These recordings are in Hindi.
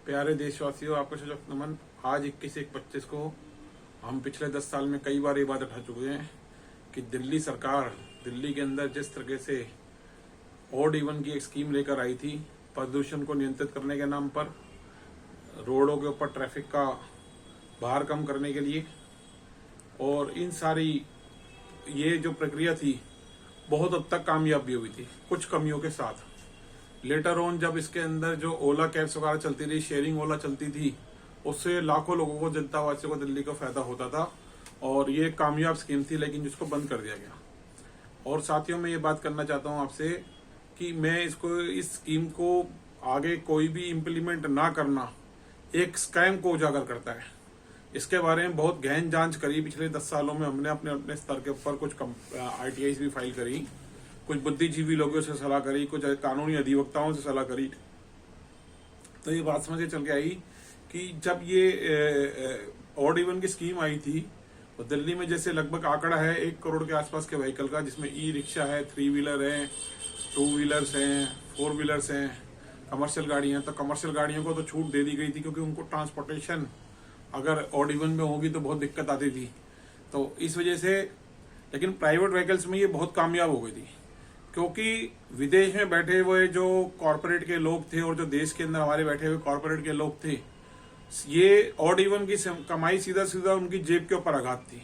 प्यारे देशवासियों, आपको सशक्त नमन। आज 21/1/25 को हम पिछले 10 साल में कई बार ये बात उठा चुके हैं कि दिल्ली सरकार दिल्ली के अंदर जिस तरीके से ऑड इवन की एक स्कीम लेकर आई थी प्रदूषण को नियंत्रित करने के नाम पर, रोडों के ऊपर ट्रैफिक का भार कम करने के लिए, और इन सारी ये जो प्रक्रिया थी बहुत हद तक कामयाब भी हुई थी, कुछ कमियों के साथ। लेटर ऑन जब इसके अंदर जो ओला कैब्स वगैरह चलती रही, शेयरिंग ओला चलती थी, उससे लाखों लोगों को, जनता वासियों को दिल्ली को फायदा होता था और ये कामयाब स्कीम थी, लेकिन जिसको बंद कर दिया गया। और साथियों, मैं ये बात करना चाहता हूं आपसे कि मैं इस स्कीम को आगे कोई भी इम्प्लीमेंट ना करना एक स्कैम को उजागर करता है। इसके बारे में बहुत गहन जांच करी। पिछले 10 सालों में हमने अपने अपने स्तर के ऊपर कुछ RTIs भी फाइल करी, कुछ बुद्धिजीवी लोगों से सलाह करी, कुछ कानूनी अधिवक्ताओं से सलाह करी। तो ये बात समझ के चल के आई कि जब ये ऑड इवन की स्कीम आई थी तो दिल्ली में जैसे लगभग आंकड़ा है 1 करोड़ के आसपास के व्हीकल का, जिसमें ई-रिक्शा है, 3 व्हीलर है, 2 व्हीलर्स हैं, 4 व्हीलर्स हैं, कमर्शियल गाड़ियां। तो कमर्शियल गाड़ियों को तो छूट दे दी गई थी क्योंकि उनको ट्रांसपोर्टेशन अगर ऑड इवन में होगी तो बहुत दिक्कत आती थी, तो इस वजह से। लेकिन प्राइवेट व्हीकल्स में ये बहुत कामयाब हो गई थी क्योंकि विदेश में बैठे हुए जो कॉर्पोरेट के लोग थे और जो देश के अंदर हमारे बैठे हुए कॉर्पोरेट के लोग थे, ये ऑड इवन की कमाई सीधा सीधा उनकी जेब के ऊपर आघात थी।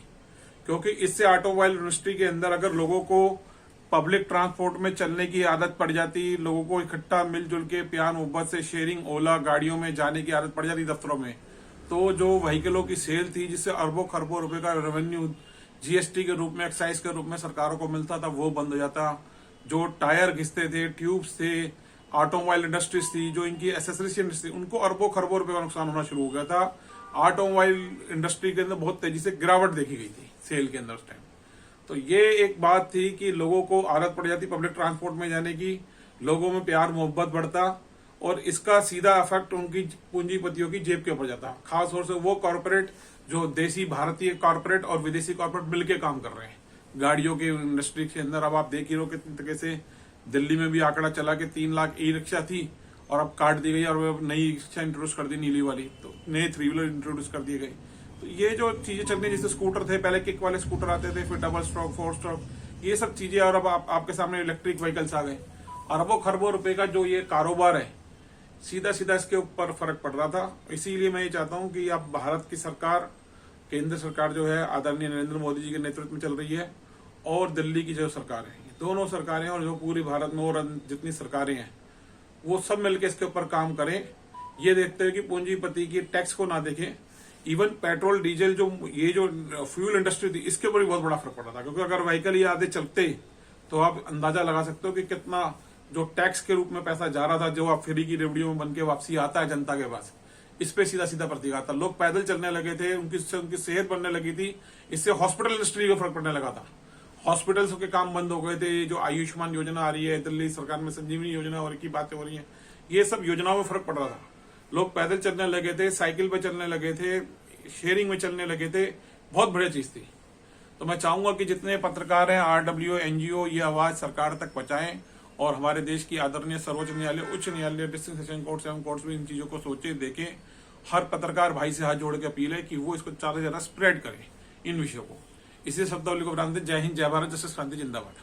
क्योंकि इससे ऑटोमोबाइल इंडस्ट्री के अंदर अगर लोगों को पब्लिक ट्रांसपोर्ट में चलने की आदत पड़ जाती, लोगों को इकट्ठा मिलजुल के प्यार मोहब्बत से शेयरिंग ओला गाड़ियों में जाने की आदत पड़ जाती दफ्तरों में, तो जो व्हीकलों की सेल थी, जिससे अरबों खरबों रुपए का रेवेन्यू GST के रूप में, एक्साइज के रूप में सरकारों को मिलता था, वो बंद हो जाता। जो टायर घिसते थे, ट्यूब्स थे, ऑटोमोबाइल इंडस्ट्रीज थी, जो इनकी एसेसरीज इंडस्ट्री, उनको अरबों खरबों रुपए का नुकसान होना शुरू हो गया था। ऑटोमोबाइल इंडस्ट्री के अंदर बहुत तेजी से गिरावट देखी गई थी सेल के अंदर उस टाइम। तो ये एक बात थी कि लोगों को आदत पड़ जाती पब्लिक ट्रांसपोर्ट में जाने की, लोगों में प्यार मोहब्बत बढ़ता और इसका सीधा इफेक्ट उनकी पूंजीपतियों की जेब के ऊपर जाता। खास तौर से वो कॉर्पोरेट जो देसी भारतीय कॉर्पोरेट और विदेशी कॉर्पोरेट मिलकर काम कर रहे हैं गाड़ियों के इंडस्ट्री के अंदर। अब आप देख ही रहो कितने तरीके से दिल्ली में भी आंकड़ा चला कि 3 लाख ई-रिक्शा थी और अब काट दी गई और नई रिक्शा इंट्रोड्यूस कर दी नीली वाली, तो नए 3 व्हीलर इंट्रोड्यूस कर दिए गए। तो ये जो चीजें चल रही, जैसे स्कूटर थे, पहले किक वाले स्कूटर आते थे, फिर डबल स्ट्रोक, 4 स्ट्रोक, ये सब चीजें, और अब आपके सामने इलेक्ट्रिक व्हीकल्स आ गए। अरबों खरबों रुपए का जो ये कारोबार है, सीधा सीधा इसके ऊपर फर्क पड़ रहा था। इसीलिए मैं ये चाहता हूं कि अब भारत की सरकार, केंद्र सरकार जो है आदरणीय नरेंद्र मोदी जी के नेतृत्व में चल रही है, और दिल्ली की जो सरकार है, दोनों सरकारें और जो पूरी भारत में और जितनी सरकारें हैं, वो सब मिलकर इसके ऊपर काम करें। ये देखते हुए कि पूंजीपति की टैक्स को ना देखें। इवन पेट्रोल डीजल ये जो फ्यूल इंडस्ट्री थी, इसके ऊपर भी बहुत बड़ा फर्क पड़ा था। क्योंकि अगर व्हीकल ये आधे चलते तो आप अंदाजा लगा सकते हो कि कितना जो टैक्स के रूप में पैसा जा रहा था, जो आप फ्री की रेवड़ियों में बन के वापसी आता है जनता के पास, इस पे सीधा सीधा प्रतीक आता। लोग पैदल चलने लगे थे, उनकी सेहत बनने लगी थी, इससे हॉस्पिटल इंडस्ट्री को फर्क पड़ने लगा था। हॉस्पिटल्स के काम बंद हो गए थे। जो आयुष्मान योजना आ रही है दिल्ली सरकार में, संजीवनी योजना और की बातें हो रही है, ये सब योजनाओं में फर्क पड़ रहा था। लोग पैदल चलने लगे थे, साइकिल पे चलने लगे थे, शेयरिंग में चलने लगे थे। बहुत बढ़िया चीज थी। तो मैं चाहूंगा कि जितने पत्रकार हैं, RWO, NGO, ये आवाज सरकार तक पहुंचाएं और हमारे देश की आदरणीय सर्वोच्च न्यायालय, उच्च न्यायालय, डिस्ट्रिक्ट सेशन कोर्ट, एवं कोर्ट्स भी इन चीजों को सोचें, देखें। हर पत्रकार भाई से हाथ जोड़ के अपील है कि वो इसको ज्यादा से ज्यादा स्प्रेड करें इन विषयों को। इसी शब्दावली को बना दें। जय हिंद, जय भारत, जस्टिस क्रांति जिंदाबाद।